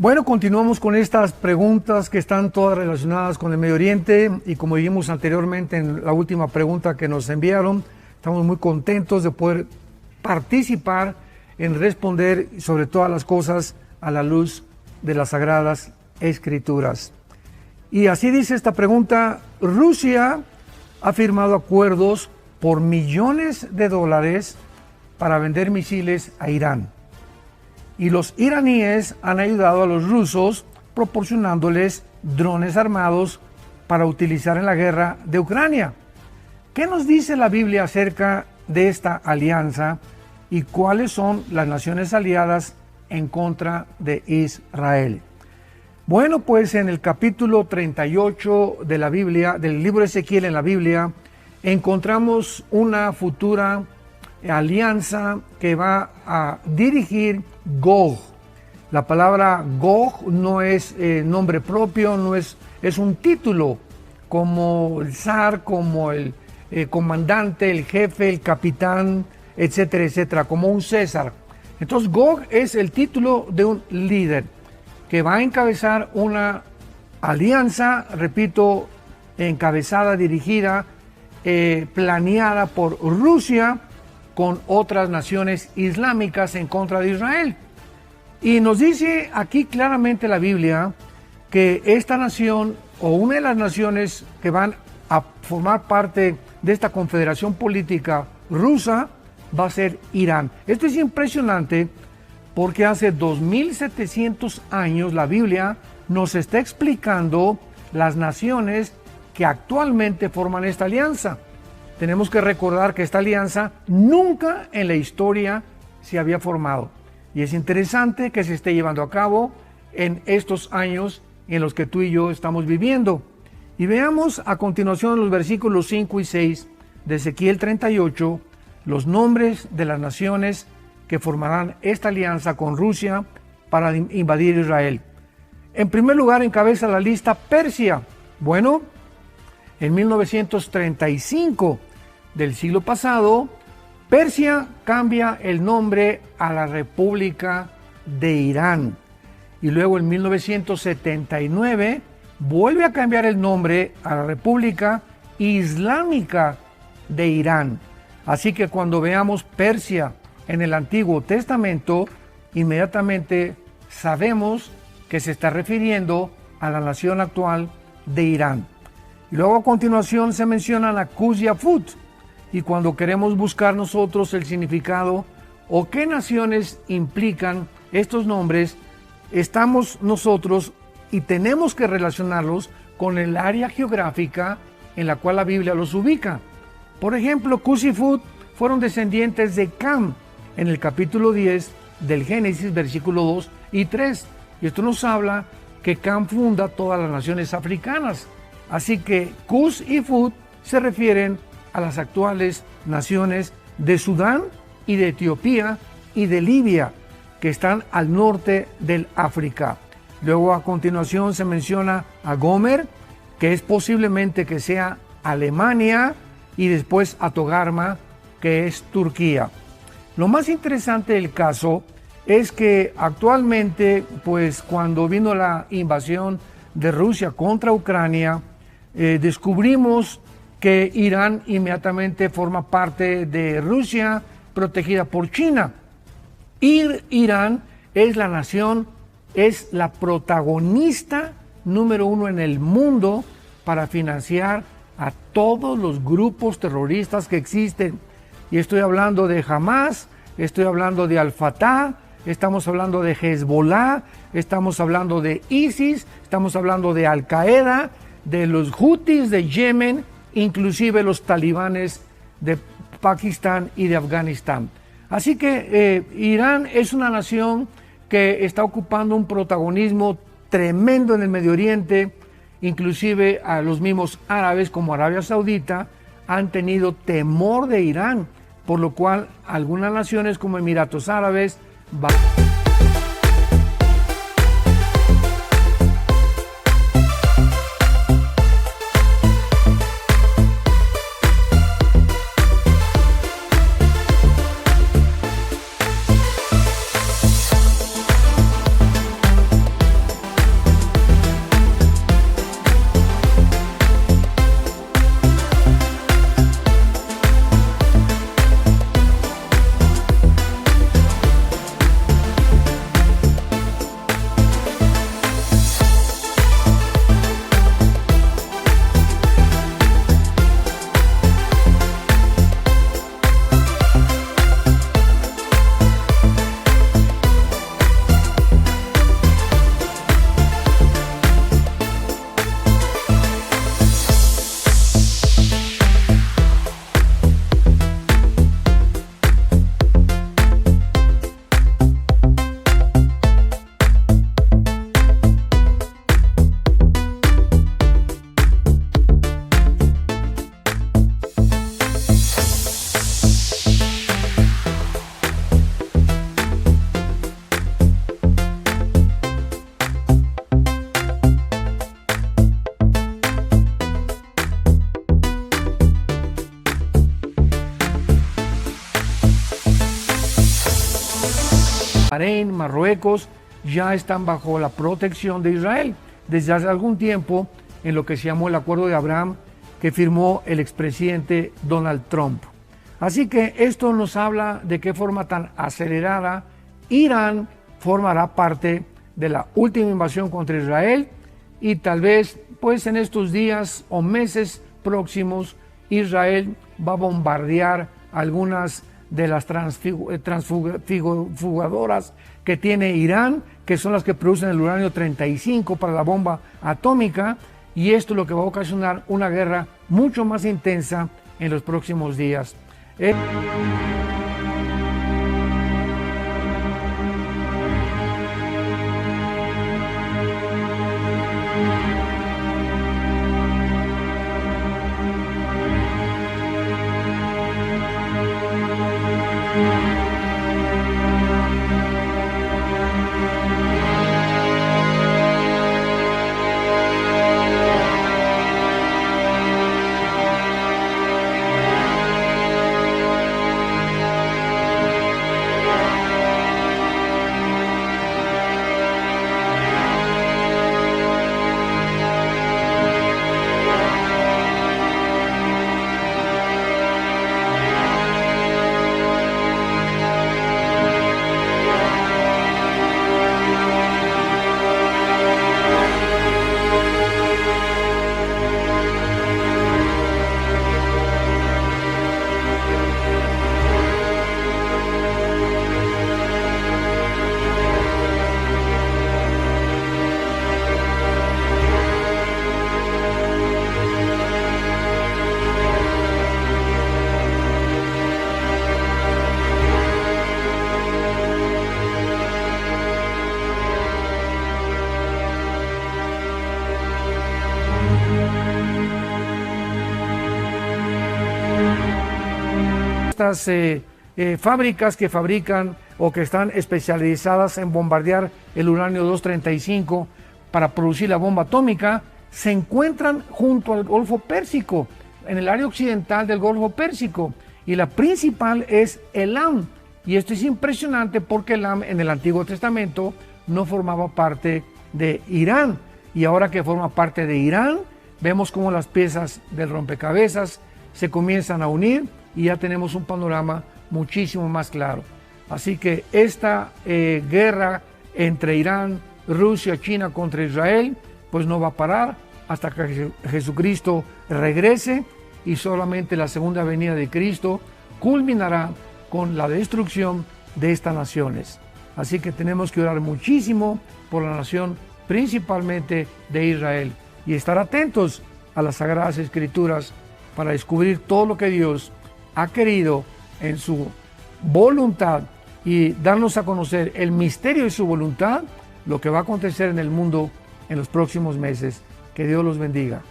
Bueno, continuamos con estas preguntas que están todas relacionadas con el Medio Oriente y como dijimos anteriormente en la última pregunta que nos enviaron, estamos muy contentos de poder participar en responder sobre todas las cosas a la luz de las Sagradas Escrituras. Y así dice esta pregunta: Rusia ha firmado acuerdos por millones de dólares para vender misiles a Irán. Y los iraníes han ayudado a los rusos proporcionándoles drones armados para utilizar en la guerra de Ucrania. ¿Qué nos dice la Biblia acerca de esta alianza y cuáles son las naciones aliadas en contra de Israel? Bueno, pues en el capítulo 38 de la Biblia, del libro de Ezequiel en la Biblia, encontramos una futura alianza que va a dirigir Gog. La palabra Gog no es nombre propio, es un título, como el zar, como el comandante, el jefe, el capitán, etcétera, etcétera, como un César. Entonces Gog es el título de un líder que va a encabezar una alianza, repito, encabezada, dirigida, planeada por Rusia con otras naciones islámicas en contra de Israel. Y nos dice aquí claramente la Biblia que esta nación, o una de las naciones que van a formar parte de esta confederación política rusa, va a ser Irán. Esto es impresionante porque hace 2700 años la Biblia nos está explicando las naciones que actualmente forman esta alianza. Tenemos que recordar que esta alianza nunca en la historia se había formado. Y es interesante que se esté llevando a cabo en estos años en los que tú y yo estamos viviendo. Y veamos a continuación los versículos 5 y 6 de Ezequiel 38, los nombres de las naciones que formarán esta alianza con Rusia para invadir Israel. En primer lugar, encabeza la lista Persia. Bueno, en 1935 del siglo pasado, Persia cambia el nombre a la República de Irán. Y luego en 1979 vuelve a cambiar el nombre a la República Islámica de Irán. Así que cuando veamos Persia en el Antiguo Testamento, inmediatamente sabemos que se está refiriendo a la nación actual de Irán. Y luego a continuación se mencionan a Cus y a Fut. Y cuando queremos buscar nosotros el significado o qué naciones implican estos nombres, estamos nosotros y tenemos que relacionarlos con el área geográfica en la cual la Biblia los ubica. Por ejemplo, Cus y Fut fueron descendientes de Cam en el capítulo 10 del Génesis, versículo 2 y 3. Y esto nos habla que Cam funda todas las naciones africanas. Así que Cus y Fut se refieren a las actuales naciones de Sudán y de Etiopía y de Libia, que están al norte del África. Luego a continuación se menciona a Gomer, que es posiblemente que sea Alemania, y después a Togarma, que es Turquía. Lo más interesante del caso es que actualmente, pues cuando vino la invasión de Rusia contra Ucrania, descubrimos que Irán inmediatamente forma parte de Rusia, protegida por China. Irán es la nación, es la protagonista número uno en el mundo para financiar a todos los grupos terroristas que existen. Y estoy hablando de Hamas, estoy hablando de Al-Fatah, estamos hablando de Hezbollah, estamos hablando de ISIS, estamos hablando de Al-Qaeda, de los Houthis de Yemen, inclusive los talibanes de Pakistán y de Afganistán. Así que Irán es una nación que está ocupando un protagonismo tremendo en el Medio Oriente, inclusive a los mismos árabes como Arabia Saudita han tenido temor de Irán, por lo cual algunas naciones como Emiratos Árabes Marruecos, ya están bajo la protección de Israel desde hace algún tiempo en lo que se llamó el Acuerdo de Abraham que firmó el expresidente Donald Trump. Así que esto nos habla de qué forma tan acelerada Irán formará parte de la última invasión contra Israel y tal vez pues en estos días o meses próximos Israel va a bombardear algunas de las transfugadoras que tiene Irán, que son las que producen el uranio 35 para la bomba atómica, y esto es lo que va a ocasionar una guerra mucho más intensa en los próximos días. Estas fábricas que fabrican o que están especializadas en bombardear el uranio 235 para producir la bomba atómica se encuentran junto al Golfo Pérsico, en el área occidental del Golfo Pérsico, y la principal es Elam. Y esto es impresionante porque Elam en el Antiguo Testamento no formaba parte de Irán, y ahora que forma parte de Irán, vemos cómo las piezas del rompecabezas se comienzan a unir y ya tenemos un panorama muchísimo más claro. Así que esta guerra entre Irán, Rusia, China contra Israel, pues no va a parar hasta que Jesucristo regrese, y solamente la segunda venida de Cristo culminará con la destrucción de estas naciones. Así que tenemos que orar muchísimo por la nación, principalmente de Israel, y estar atentos a las Sagradas Escrituras para descubrir todo lo que Dios ha querido en su voluntad y darnos a conocer el misterio de su voluntad, lo que va a acontecer en el mundo en los próximos meses. Que Dios los bendiga.